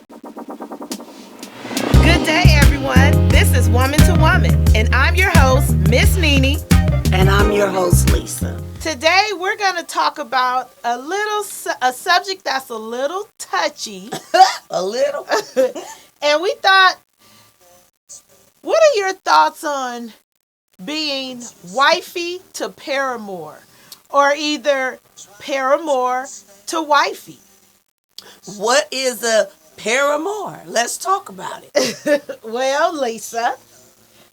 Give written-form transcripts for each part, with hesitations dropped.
Good day, everyone. This is Woman to Woman, and I'm your host, Miss Nene. And I'm your host, Lisa. Today, we're going to talk about a subject that's a little touchy. A little. And we thought, what are your thoughts on being wifey to paramour, or either paramour to wifey? What is a paramour? Let's talk about it. Well, Lisa,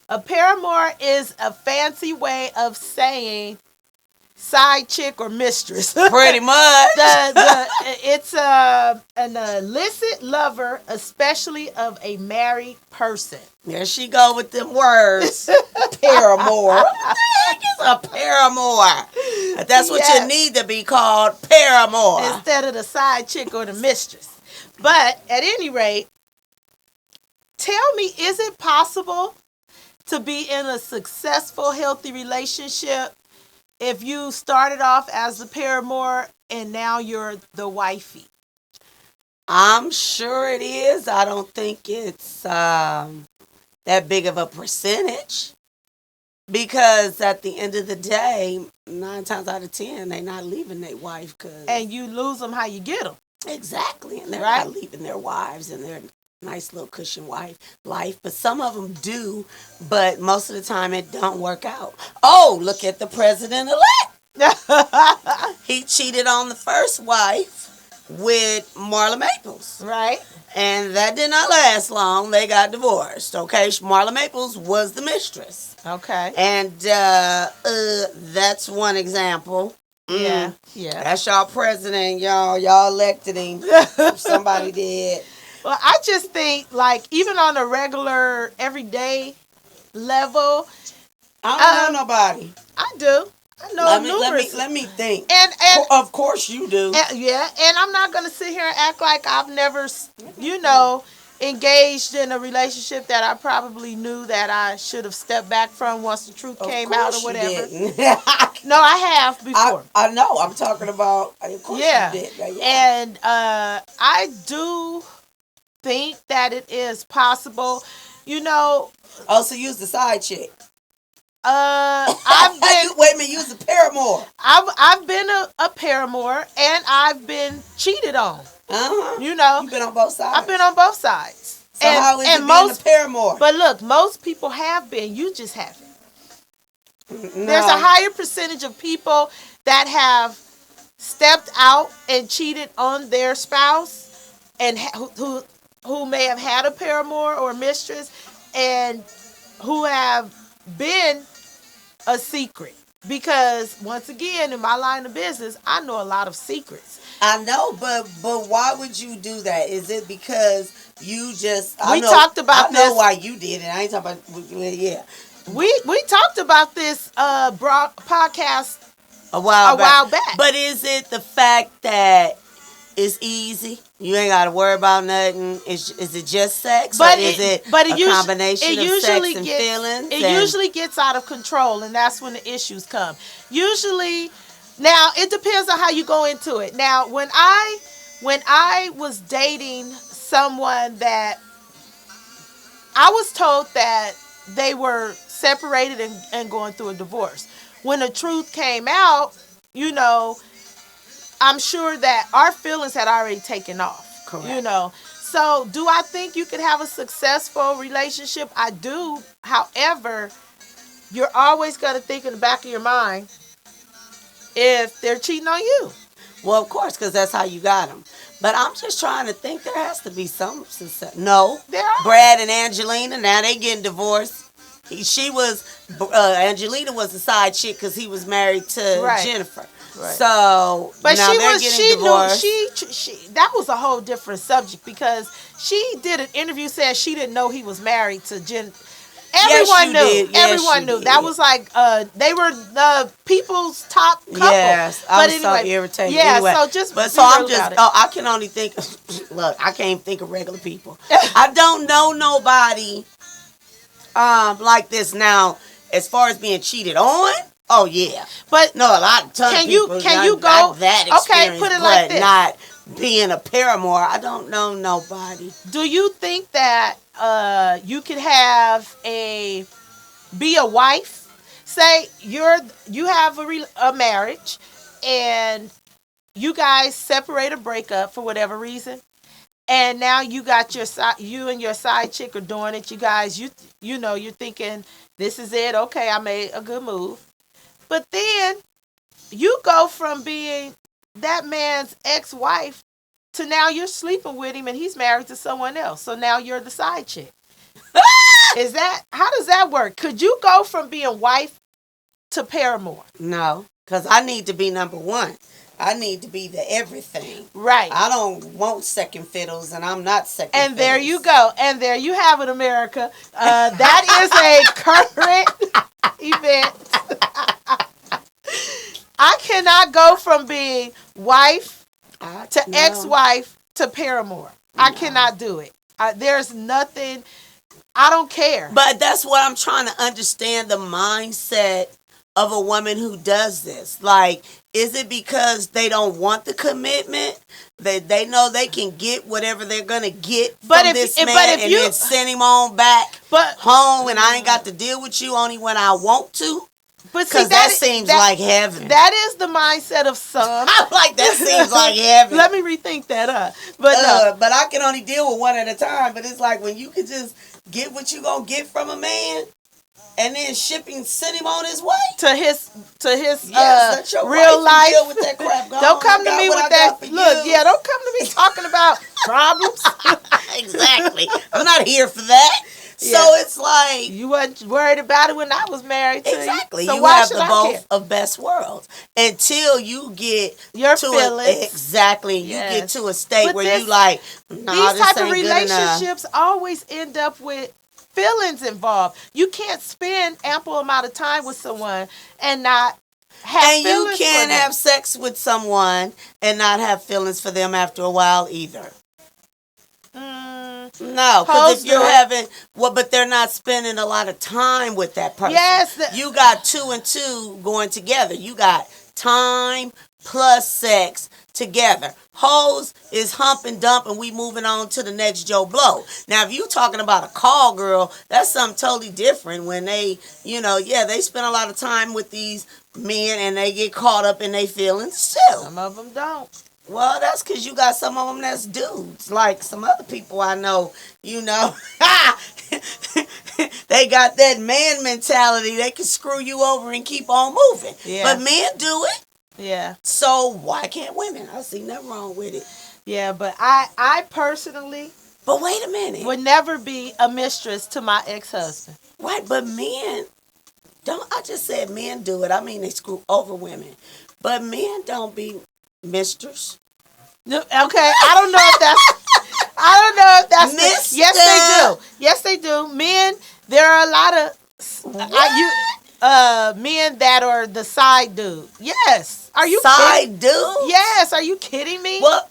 a paramour is a fancy way of saying side chick or mistress. Pretty much. It's an illicit lover, especially of a married person. There she go with them words. Paramour. What the heck is a paramour? That's what you need to be called, paramour. Instead of the side chick or the mistress. But at any rate, tell me, is it possible to be in a successful, healthy relationship if you started off as the paramour and now you're the wifey? I'm sure it is. I don't think it's that big of a percentage. Because at the end of the day, 9 times out of 10, they're not leaving their wife. And you lose them how you get them. Exactly. And they're not leaving their wives and their nice little cushion life. But some of them do. But most of the time, it don't work out. Oh, look at the president-elect. He cheated on the first wife with Marla Maples. Right. And that did not last long. They got divorced, okay? Marla Maples was the mistress. Okay. And that's one example. Yeah. That's y'all president, y'all elected him. Somebody did. Well, I just think, like, even on a regular, everyday level, I don't know nobody. I do. I know numerous. Let me think. And of course you do. And I'm not gonna sit here and act like I've never, engaged in a relationship that I probably knew that I should have stepped back from once the truth came out or whatever. No, I have before. I know. I'm talking about. Of course you did. Yeah. And I do think that it is possible. Also, use the side chick. I've been. Wait a minute, use the paramour. I've been a paramour, and I've been cheated on. You've been on both sides. I've been on both sides. So how is it being a paramour? But look, most people have been. You just haven't. No. There's a higher percentage of people that have stepped out and cheated on their spouse, and who may have had a paramour or mistress, and who have been a secret. Because once again, in my line of business, I know a lot of secrets. I know, but why would you do that? Is it because you just? We talked about this. I know why you did it. I ain't talking about. Yeah. We talked about this podcast a while back. But is it the fact that it's easy? You ain't got to worry about nothing. Is it just sex? Or is it a combination of sex and feelings? It usually gets out of control, and that's when the issues come. Usually, now it depends on how you go into it. Now, when I was dating someone that I was told that they were separated and going through a divorce. When the truth came out, I'm sure that our feelings had already taken off. Correct. So do I think you could have a successful relationship? I do. However, you're always going to think in the back of your mind if they're cheating on you. Well, of course, because that's how you got them. But I'm just trying to think there has to be some success. No. There are. Brad and Angelina, now they getting divorced. Angelina was the side chick because he was married to Jennifer. Right. So, but now they're getting divorced. She that was a whole different subject because she did an interview saying she didn't know he was married to Jen. Everyone knew. Everyone knew. That was like they were the people's top couple. Yes, I was so irritated. Yeah, anyway, I can only think. Look, I can't think of regular people. I don't know nobody like this now. As far as being cheated on, oh yeah. But no, a lot of people. Can you go? That experience, okay, put it like this. Not being a paramour. I don't know nobody. Do you think that you could have be a wife? Say you have a marriage, and you guys separate or break up for whatever reason, and now you got you and your side chick are doing it. You guys, you know, you're thinking this is it. Okay, I made a good move, but then you go from being that man's ex-wife to now you're sleeping with him and he's married to someone else. So now you're the side chick. How does that work? Could you go from being wife to paramour? No, because I need to be number one. I need to be the everything. Right. I don't want second fiddles, and I'm not second And fiddles. there you go. And there you have it, America. That is a current event. I cannot go from being wife to ex-wife to paramour. I cannot do it. There's nothing. I don't care. But that's what I'm trying to understand, the mindset of a woman who does this. Like, is it because they don't want the commitment? That they know they can get whatever they're going to get from this man and then send him on back home, and I ain't got to deal with you only when I want to? Because that seems like heaven. That is the mindset of some. I'm like, that seems like heaven. Let me rethink that up. But but I can only deal with one at a time. But it's like when you can just get what you gonna get from a man, and then send him on his way to his real life. Deal with that crap. Don't come to me with that. Look, yeah, don't come to me talking about problems. Exactly. I'm not here for that. So it's like you wasn't worried about it when I was married to exactly. you. So you why have should the I both care? of best worlds until you get your to feelings. Exactly. Yes. You get to a state but where you like, nah, these type of relationships always end up with feelings involved. You can't spend ample amount of time with someone and not have and feelings. You can't have sex with someone and not have feelings for them after a while either. No, because if you're having but they're not spending a lot of time with that person. Yes, you got 2 and 2 going together. You got time plus sex together. Hoes is hump and dump, and we moving on to the next Joe Blow. Now, if you talking about a call girl, that's something totally different. When they, they spend a lot of time with these men, and they get caught up in their feelings too. Some of them don't. Well, that's because you got some of them that's dudes. Like some other people I know, they got that man mentality. They can screw you over and keep on moving. Yeah. But men do it. Yeah. So why can't women? I see nothing wrong with it. Yeah, but I personally... But wait a minute. Would never be a mistress to my ex-husband. Right, but men... I just said men do it. I mean, they screw over women. But men don't be... Mistress. Okay, I don't know if that's Mister. Yes they do. Men, there are a lot of men that are the side dude. Yes. Are you side dude? Yes, are you kidding me? Well,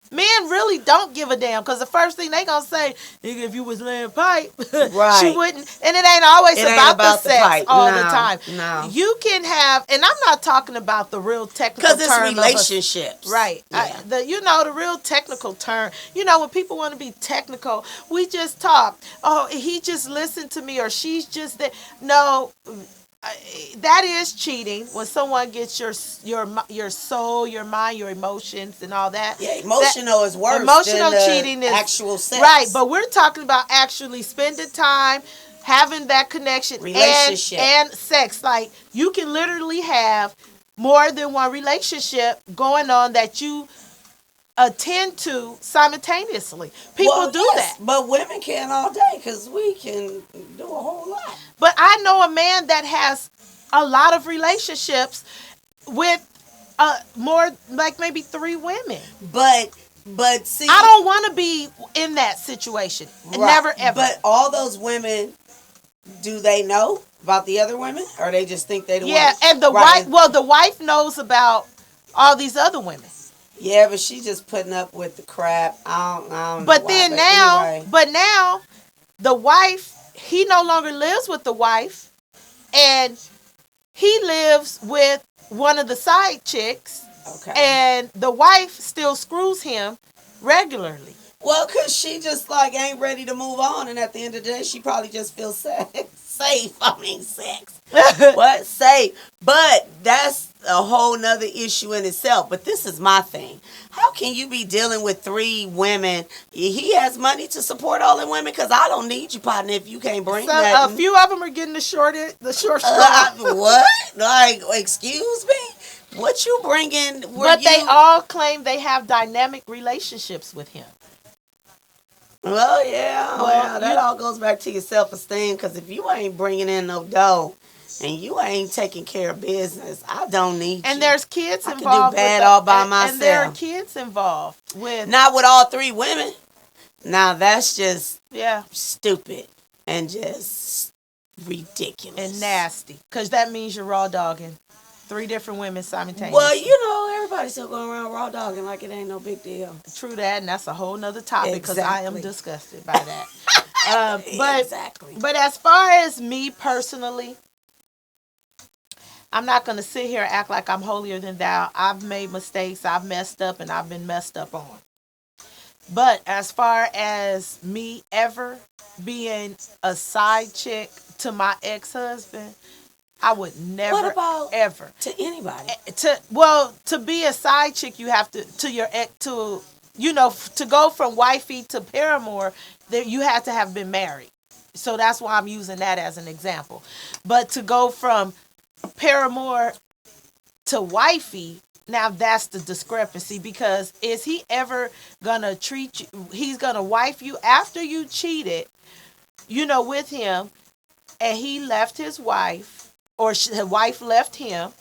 men really don't give a damn, because the first thing they gonna say, nigga, if you was laying pipe, right. She wouldn't. And it ain't always about the sex pipe. all the time. No. You can have, and I'm not talking about the real technical term. Because it's relationships. Right. Yeah. The real technical term. When people want to be technical, we just talk. Oh, he just listened to me, or she's just there. No. That is cheating when someone gets your soul, your mind, your emotions, and all that. Yeah, emotional is worse. Emotional than cheating is actual sex. Right, but we're talking about actually spending time, having that connection, relationship, and sex. Like, you can literally have more than one relationship going on that you attend to simultaneously. People do that. But women can all day, because we can do a whole lot. But I know a man that has a lot of relationships with more, like maybe 3 women. But see, I don't want to be in that situation. Right. Never ever. But all those women, do they know about the other women, or they just think they don't? Yeah, and the wife. Well, the wife knows about all these other women. Yeah, but she's just putting up with the crap. I don't but know then why, but now, the wife, he no longer lives with the wife, and he lives with one of the side chicks, Okay. And the wife still screws him regularly. Well, because she just like ain't ready to move on, and at the end of the day, she probably just feels safe. I mean, sex. What? Safe. But that's a whole nother issue in itself. But this is my thing. How can you be dealing with 3 women? He has money to support all the women because I don't need you, partner, if you can't bring So, a nothing. few of them are getting the short straw. What? Like, excuse me? What you bringing? But they all claim they have dynamic relationships with him. Well, yeah, Well, that all goes back to your self-esteem. Because if you ain't bringing in no dough and you ain't taking care of business, I don't need you. And there's kids I can involved. do bad all by And there are myself. kids involved with. Not with all 3 women. Now that's just Yeah. stupid and just ridiculous And nasty. Because that means you're raw dogging 3 different women simultaneously. Well, you know, everybody's still going around raw dogging like it ain't no big deal. True that, and that's a whole nother topic because I am Exactly. disgusted by that. But Exactly. But as far as me personally, I'm not going to sit here and act like I'm holier than thou. I've made mistakes, I've messed up, and I've been messed up on. But as far as me ever being a side chick to my ex-husband, I would never, What about ever. to anybody? To be a side chick, you have to your ex to to go from wifey to paramour. You have to have been married. So that's why I'm using that as an example. But to go from paramour to wifey, now that's the discrepancy, because is he ever gonna treat you? He's gonna wife you after you cheated, with him, and he left his wife, or his wife left him.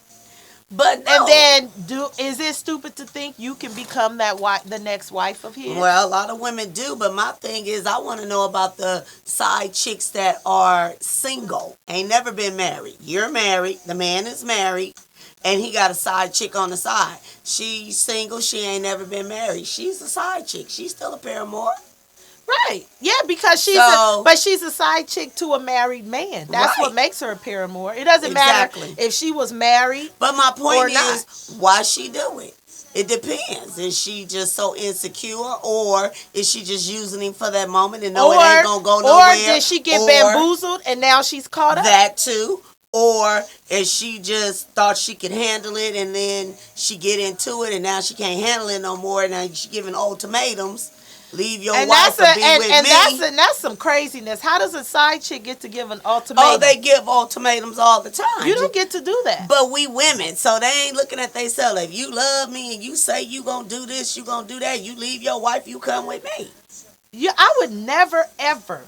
But no. And then, is it stupid to think you can become the next wife of his? Well, a lot of women do, but my thing is I want to know about the side chicks that are single, ain't never been married. You're married, the man is married, and he got a side chick on the side. She's single, she ain't never been married. She's a side chick. She's still a paramour. Right. Yeah, because she's a side chick to a married man. That's Right. what makes her a paramour. It doesn't matter if she was married. But my point or is, why she do it? It depends. Is she just so insecure, or is she just using him for that moment and know it ain't gonna go nowhere? Or did she get bamboozled and now she's caught up? That too. Or is she just thought she could handle it and then she get into it and now she can't handle it no more and now she giving ultimatums? Leave your wife or be with me. That's some craziness. How does a side chick get to give an ultimatum? Oh, they give ultimatums all the time. You don't get to do that. But we women, so they ain't looking at themselves. If you love me and you say you gonna do this, you gonna do that, you leave your wife, you come with me. I would never, ever.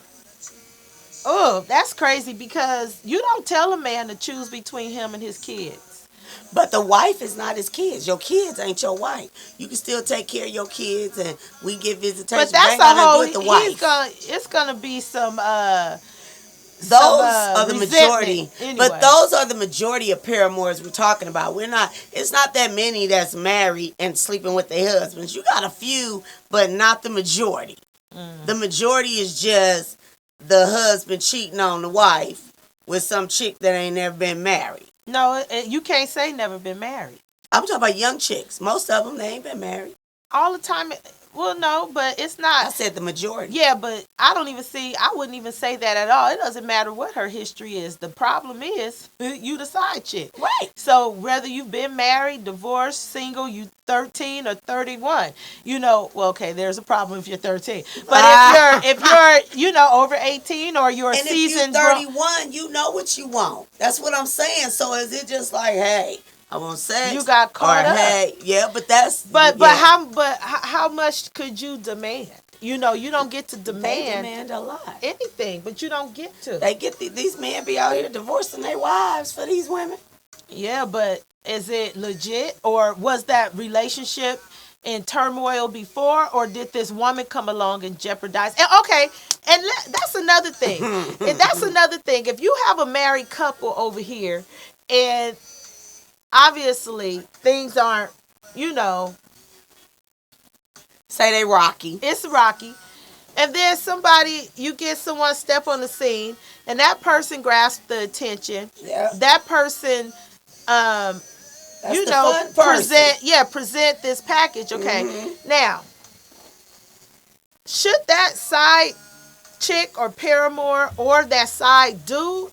Oh, that's crazy, because you don't tell a man to choose between him and his kids. But the wife is not his kids. Your kids ain't your wife. You can still take care of your kids, and we get visitation. But that's a whole. The wife. It's gonna be some. Those are the majority. Anyway. But those are the majority of paramours we're talking about. It's not that many that's married and sleeping with their husbands. You got a few, but not the majority. The majority is just the husband cheating on the wife with some chick that ain't never been married. No, you can't say never been married. I'm talking about young chicks. Most of them, they ain't been married. All the time. Well, no, but it's not. I said the majority. Yeah, but I wouldn't even say that at all. It doesn't matter what her history is. The problem is you the side chick. Right. So whether you've been married, divorced, single, you 13 or 31, okay, there's a problem if you're 13. But if you're over 18 or you're and seasoned. And if you're 31, you know what you want. That's what I'm saying. So is it just like, hey, I want sex. You got caught up. Hey, yeah, but that's. But how much could you demand? You don't get to demand. They demand a lot. Anything, but you don't get to. They get these men be out here divorcing their wives for these women. Yeah, but is it legit, or was that relationship in turmoil before, or did this woman come along and jeopardize? And that's another thing. If you have a married couple over here, and obviously things aren't, say they rocky. It's rocky. And then you get someone step on the scene, and that person grasps the attention. Yeah. That person That's you the know, fun person. present this package. Okay. Mm-hmm. Now, should that side chick or paramour or that side dude,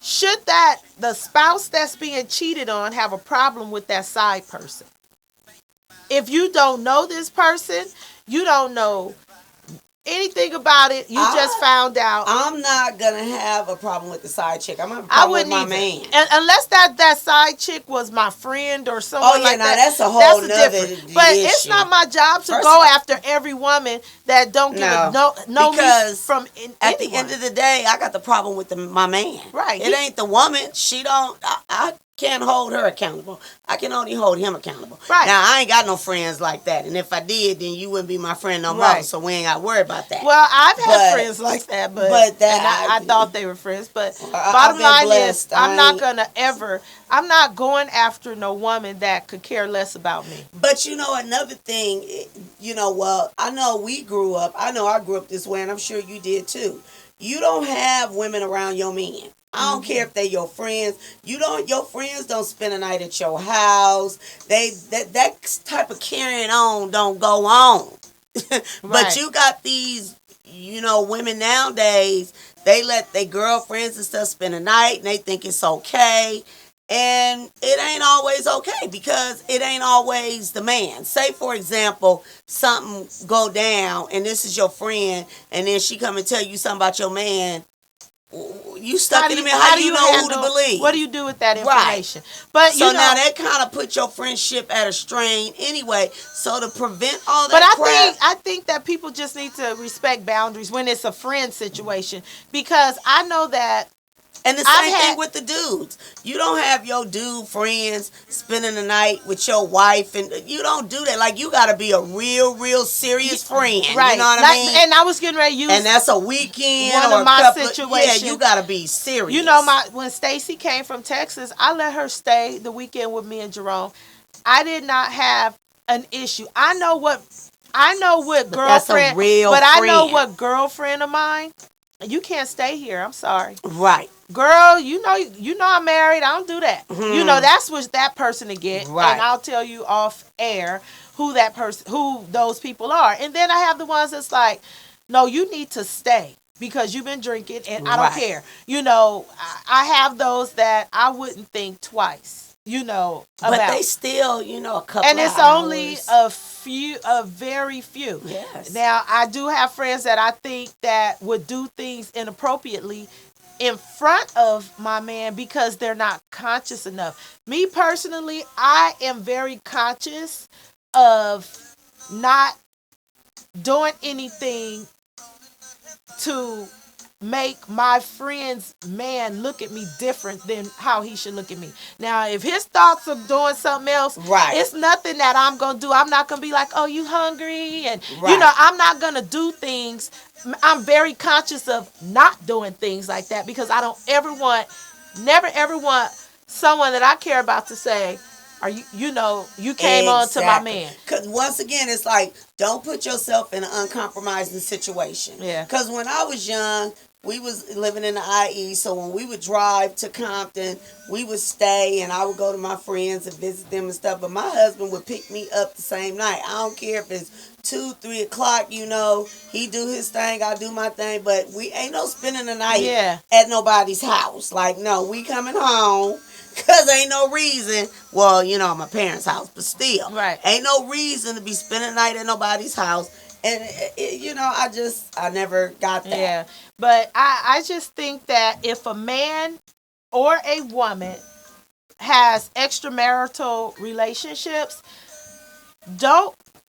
should that the spouse that's being cheated on have a problem with that side person? If you don't know this person, you don't know anything about it, you just found out. I'm not gonna have a problem with the side chick. I'm gonna have a I problem with wouldn't my either. man. And unless that side chick was my friend or someone Oh yeah, like now that. that's a whole nother different. But issue. it's not my job to First go of all- after every woman that don't give know me because from at the end of the day, I got the problem with my man. Right. It ain't the woman. She don't. I can't hold her accountable. I can only hold him accountable. Right. Now I ain't got no friends like that, and if I did, then you wouldn't be my friend no more. Right. So we ain't got to worry about that. Well, I've had friends like that, but that and I thought they were friends. But I've bottom been line blessed. is, I'm not going after no woman that could care less about me. But you know, another thing, well, I know we grew up. I know I grew up this way, and I'm sure you did too. You don't have women around your men. I don't care if they're your friends. Your friends don't spend a night at your house. That type of carrying on don't go on. But Right. you got these, women nowadays, they let their girlfriends and stuff spend a night and they think it's okay. And it ain't always okay because it ain't always the man. Say, for example, something go down and this is your friend and then she come and tell you something about your man. You stuck in the middle. How do you know who to believe? What do you do with that Right. information? But So now that kind of put your friendship at a strain anyway. So to prevent all that But crap, I think that people just need to respect boundaries when it's a friend situation, because I know that. and the same thing with the dudes. You don't have your dude friends spending the night with your wife, and you don't do that. Like, you got to be a real serious friend. Right. You know what I mean? And I was getting ready to use And that's a weekend one or of my a couple situations. Yeah, you got to be serious. You know, when Stacy came from Texas, I let her stay the weekend with me and Jerome. I did not have an issue. I know what girlfriend, that's a real but I know friend. what girlfriend of mine. You can't stay here. I'm sorry. Right. Girl, you know I'm married. I don't do that. Mhm. That's what that person to get. Right. And I'll tell you off air who those people are. And then I have the ones that's like, no, you need to stay because you've been drinking and I don't Right. care. I have those that I wouldn't think twice. About. But they still, a couple And it's of only hours. a very few. Yes. Now, I do have friends that I think that would do things inappropriately in front of my man because they're not conscious enough. Me personally, I am very conscious of not doing anything to make my friend's man look at me different than how he should look at me. Now, if his thoughts of doing something else, Right. it's nothing that I'm going to do. I'm not going to be like, oh, you hungry? And, Right. I'm not going to do things. I'm very conscious of not doing things like that because I don't never ever want someone that I care about to say, are you came on to my man. Because once again, it's like, don't put yourself in an uncompromising situation. Yeah. Because when I was young, we was living in the IE, so when we would drive to Compton, we would stay, and I would go to my friends and visit them and stuff. But my husband would pick me up the same night. I don't care if it's 2, 3 o'clock. He do his thing, I do my thing. But we ain't no spending the night at nobody's house. Like, no, we coming home. Because ain't no reason, well, my parents' house, but still. Right. Ain't no reason to be spending the night at nobody's house. And, I never got that. Yeah. But I just think that if a man or a woman has extramarital relationships, don't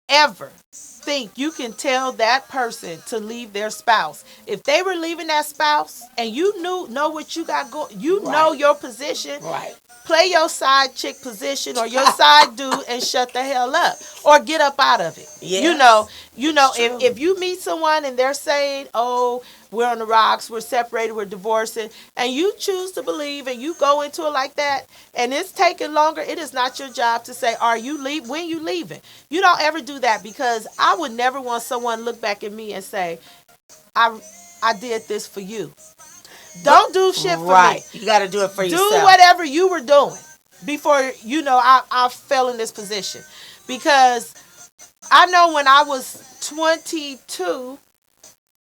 ever think you can tell that person to leave their spouse. If they were leaving that spouse and you know what you got going, know your position. Right. Play your side chick position or your side dude and shut the hell up or get up out of it. Yeah. If you meet someone and they're saying, oh, we're on the rocks, we're separated, we're divorcing, and you choose to believe and you go into it like that and it's taking longer, it is not your job to say, when you leaving? You don't ever do that because I would never want someone to look back at me and say, I did this for you. Don't do shit for Right. me. You got to do it for yourself. Do whatever you were doing before, I fell in this position. Because I know when I was 22,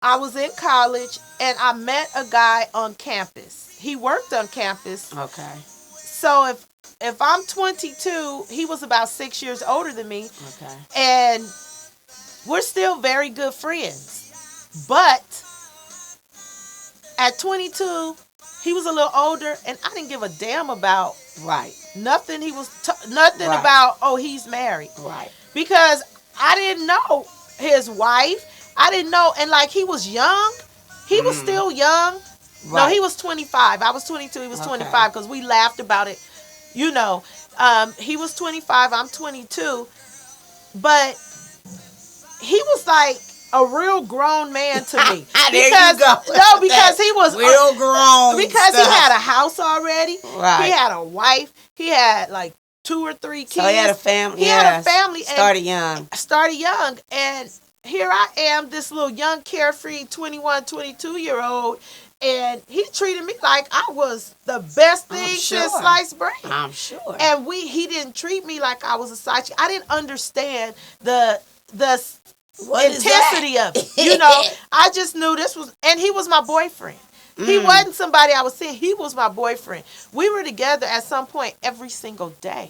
I was in college and I met a guy on campus. He worked on campus. Okay. So if I'm 22, he was about 6 years older than me. Okay. And we're still very good friends. But at 22, he was a little older, and I didn't give a damn about Right. nothing. Nothing Right. about, oh, he's married. Right. Because I didn't know his wife. I didn't know. And like, he was young. He was still young. Right. No, he was 25. I was 22. He was Okay. 25 because we laughed about it. He was 25. I'm 22. But he was like a real grown man to me. There you go. No, because he was real grown. Because stuff. he had a house already. Right. He had a wife. He had like 2 or 3 kids. So he had a family. He had a family. Started young. Started young. And here I am, this little young, carefree 21, 22-year-old. And he treated me like I was the best thing since sliced bread. I'm sure. And he didn't treat me like I was a side chick. I didn't understand the intensity of it. I just knew this was, and he was my boyfriend. He wasn't somebody I was seeing. He was my boyfriend. We were together at some point every single day.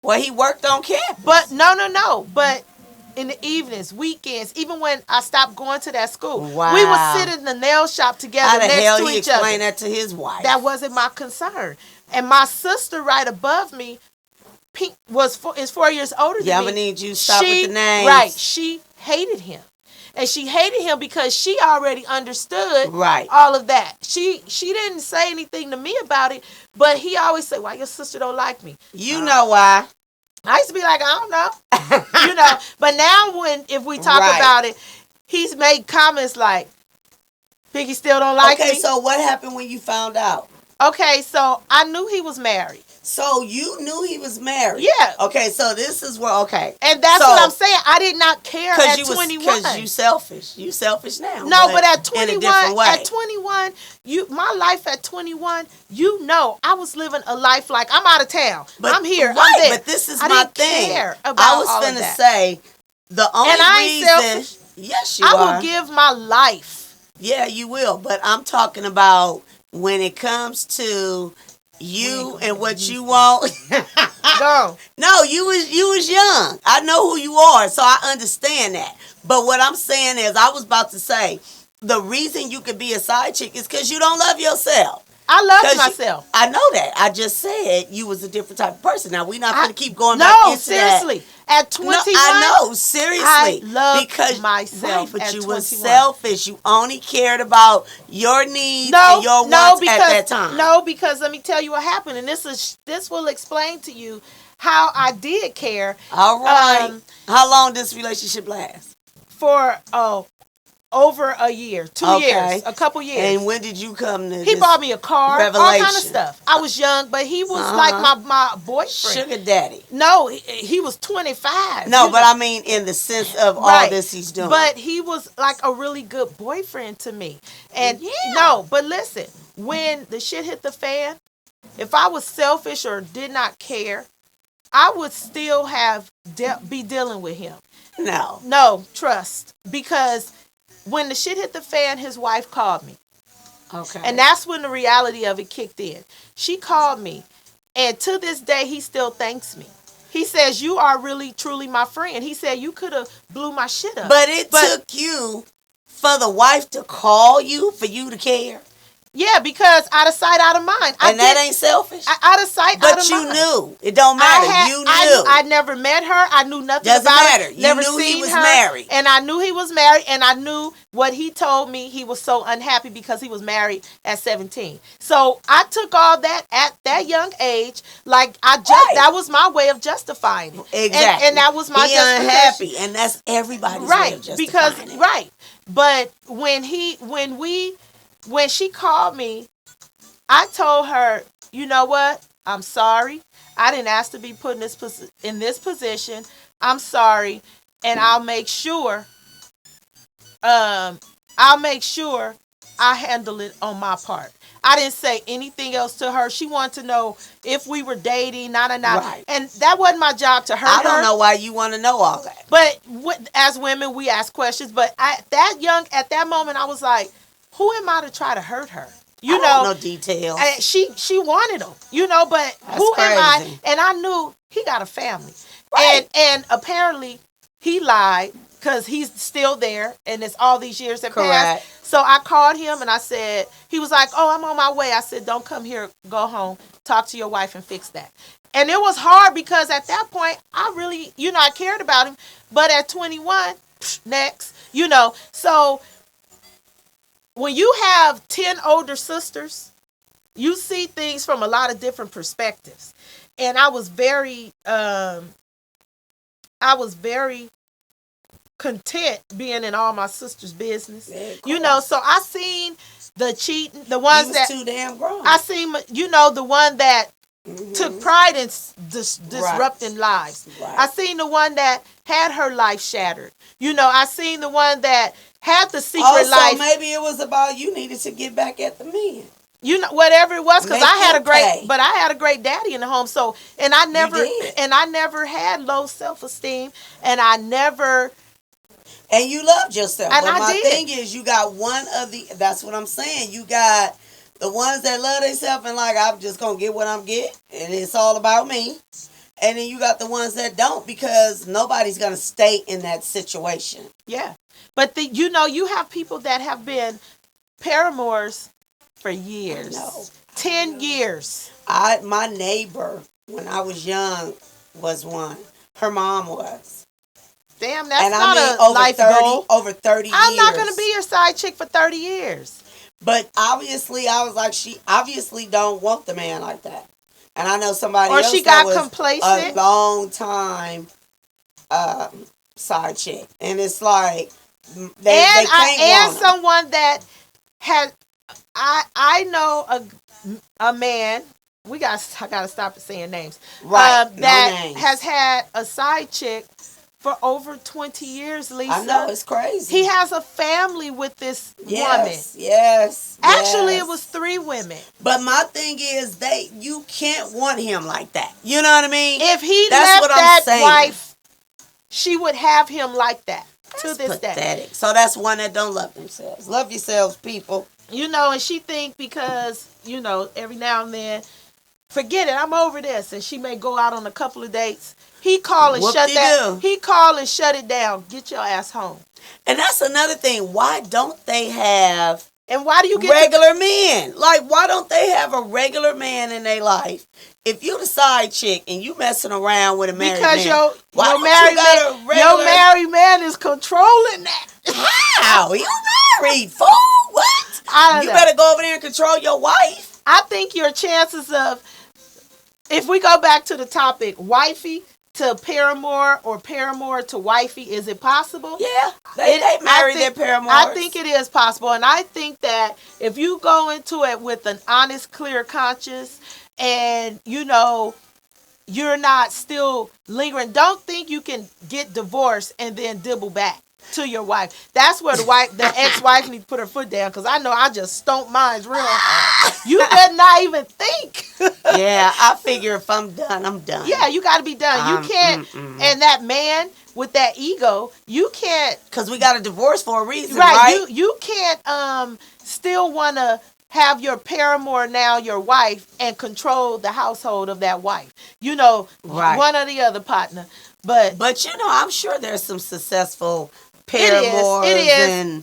Well, he worked on campus. But no. But in the evenings, weekends, even when I stopped going to that school, Wow. we would sit in the nail shop together How the next hell to he each other. explained that to his wife? That wasn't my concern. And my sister right above me, Pink, is 4 years older than me. Yeah, I'm going to need you to stop with the names. Right. She hated him. And she hated him because she already understood all of that. She didn't say anything to me about it, but he always said, why your sister don't like me? You know why. I used to be like, I don't know. But now if we talk about it, he's made comments like, Piggy still don't like me. Okay, so what happened when you found out? Okay, so I knew he was married. So you knew he was married? Yeah. Okay, so this is where, And that's what I'm saying. I did not care at 21. Because you selfish. You selfish now. No, but at 21, in a different way. at 21, my life at 21, I was living a life like I'm out of town. I'm here. Right, I'm there. but this is I my didn't thing. care about I was all of finna that. say, the only And I ain't reason... selfish. Yes, you I are. will give my life. Yeah, you will. But I'm talking about when it comes to you and what you want. Go. No, you was young. I know who you are, so I understand that. But what I'm saying is, I was about to say, the reason you could be a side chick is because you don't love yourself. I love myself. I know that. I just said you was a different type of person. Now, we're not going to keep going back into seriously. that. At 21, I know, seriously. I loved because, myself. Right, but you 21. was selfish. You only cared about your needs and your wants at that time. No, because let me tell you what happened, and this will explain to you how I did care. All right. How long does this relationship last? For over a year, 2 years, a couple years. And when did you come to He bought me a car, all kind of revelation? stuff. I was young, but he was like my boyfriend. Sugar daddy. No, he was 25. No, but I mean in the sense of all this he's doing. But he was like a really good boyfriend to me. And no, but listen, when the shit hit the fan, if I was selfish or did not care, I would still be dealing with him. No, trust. Because when the shit hit the fan, his wife called me. Okay. And that's when the reality of it kicked in. She called me. And to this day, he still thanks me. He says, you are really, truly my friend. He said, you could have blew my shit up. But it took you for the wife to call you for you to care. Yeah, because out of sight, out of mind. And that ain't selfish. Out of sight, out of mind. But you knew. It don't matter. You knew. I never met her. I knew nothing Doesn't about matter. her. You Never knew seen he was her. married. And I knew he was married. And I knew what he told me. He was so unhappy because he was married at 17. So I took all that at that young age. Like that was my way of justifying it. Exactly. And that was my justification. Unhappy. And that's everybody's way of justifying it. Right. But when she called me, I told her, you know what? I'm sorry. I didn't ask to be put in this position. I'm sorry, and I'll make sure. I handle it on my part. I didn't say anything else to her. She wanted to know if we were dating, Right. and that wasn't my job to hurt her. I don't know why you want to know all that. But as women, we ask questions. But at that moment, I was like, who am I to try to hurt her? You I know, don't know details. and she wanted them, but That's who am I? crazy. And I knew he got a family, Right. and apparently he lied because he's still there, and it's all these years that Correct. passed. So I called him and I said, he was like, "Oh, I'm on my way." I said, "Don't come here, go home, talk to your wife and fix that." And it was hard because at that point I really, I cared about him, but at 21, next, so when you have 10 older sisters, you see things from a lot of different perspectives. And I was very content being in all my sisters' business. Yeah, So I seen the cheating, the ones you was that too damn grown. I seen, the one that took pride in disrupting lives. Right. I seen the one that had her life shattered. I seen the one that had the secret Also, life. maybe it was about you needed to get back at the men. Whatever it was, because Make I had them a great, pay. but I had a great daddy in the home. So, and I did. never had low self-esteem, and I never. And you loved yourself. And but I my did. thing is, you got that's what I'm saying. You got the ones that love themselves and like, I'm just going to get what I'm getting, and it's all about me. And then you got the ones that don't, because nobody's going to stay in that situation. Yeah, but you have people that have been paramours for years. 10 years. My neighbor, when I was young, was one. Her mom was. Damn, that's And not I mean, a life goal. over 30 years. I'm not going to be your side chick for 30 years. But obviously, I was like, she obviously don't want the man like that. And I know somebody Or else she that got was complacent. a long time side chick. And it's like, they can't want and them. someone that had, I know a man, I gotta stop saying names. Right, no that names. has had a side chick for over 20 years, Lisa. I know, it's crazy. He has a family with this woman. Yes. Actually, yes. it was 3 women. But my thing is, you can't want him like that. You know what I mean? If he That's left what I'm that saying. wife, she would have him like that to That's this day. pathetic. So that's one that don't love themselves. Love yourselves, people. And she think because, every now and then, forget it, I'm over this. And she may go out on a couple of dates. He call and shut that. He call and shut it down. Get your ass home. And that's another thing. Why don't they have And why do you get regular men? Like, why don't they have a regular man in their life? If you the side chick and you messing around with a married because man, why your don't married you got man, a regular? your married man is controlling that. How? You married, fool? What? I don't You know. better go over there and control your wife. I think your chances of, if we go back to the topic, wifey to paramour or paramour to wifey, is it possible? Yeah, they marry their paramours. I think it is possible. And I think that if you go into it with an honest, clear conscience and, you're not still lingering, don't think you can get divorced and then dibble back to your wife. That's where the ex-wife needs to put her foot down, because I know I just stomped mine real hard. You better not even think. Yeah, I figure if I'm done, I'm done. Yeah, you got to be done. You can't, and that man with that ego, you can't. Because we got a divorce for a reason, right? You can't still want to have your paramour, now your wife, and control the household of that wife. Right. One or the other partner. But I'm sure there's some successful paramours.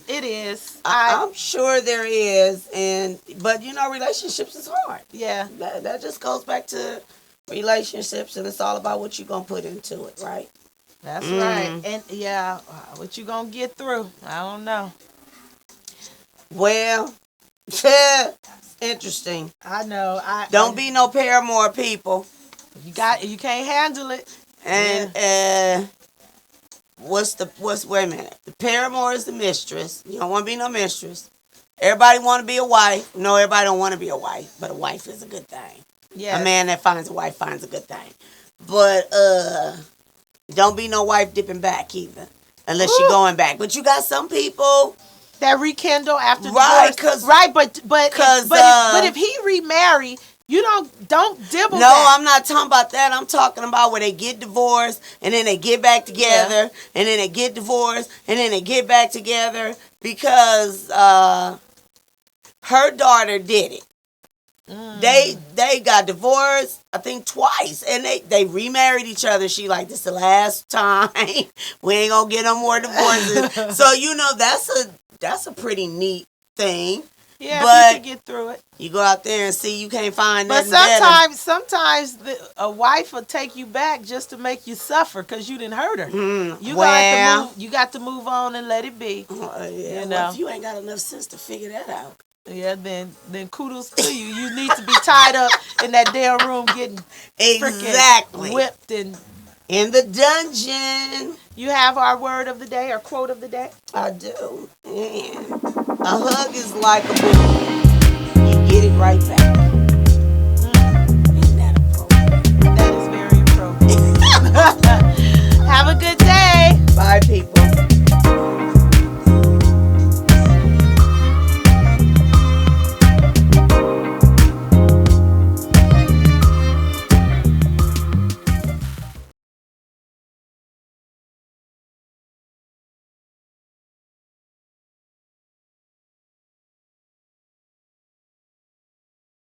It is. I'm sure there is, but relationships is hard. Yeah. That just goes back to relationships, and it's all about what you're gonna put into it, right? That's right. And what you gonna get through? I don't know. Well, interesting. I know. Don't be no paramour, people. You can't handle it. And wait a minute. The paramour is the mistress. You don't want to be no mistress. Everybody want to be a wife. No, everybody don't want to be a wife, but a wife is a good thing. Yeah. A man that finds a wife finds a good thing. But don't be no wife dipping back either, unless you're going back. But you got some people that rekindle after Right, divorce. 'cause- Right, but 'cause, but if he remarry, you don't dibble No, that. I'm not talking about that. I'm talking about where they get divorced and then they get back together and then they get divorced and then they get back together because her daughter did it. They got divorced, I think twice, and they remarried each other. She like, this the last time. We ain't gonna get no more divorces. So that's a pretty neat thing. Yeah, but if you can get through it. You go out there and see you can't find But nothing better. sometimes a wife will take you back just to make you suffer because you didn't hurt her. You got to move on and let it be. Yeah, You know. well, if you ain't got enough sense to figure that out. Yeah, then kudos to you. You need to be tied up in that damn room getting Exactly. freaking whipped. And in the dungeon. You have our word of the day or quote of the day? I do. And a hug is like a boo. You get it right back. Isn't that appropriate? That is very appropriate. Have a good day. Bye, people.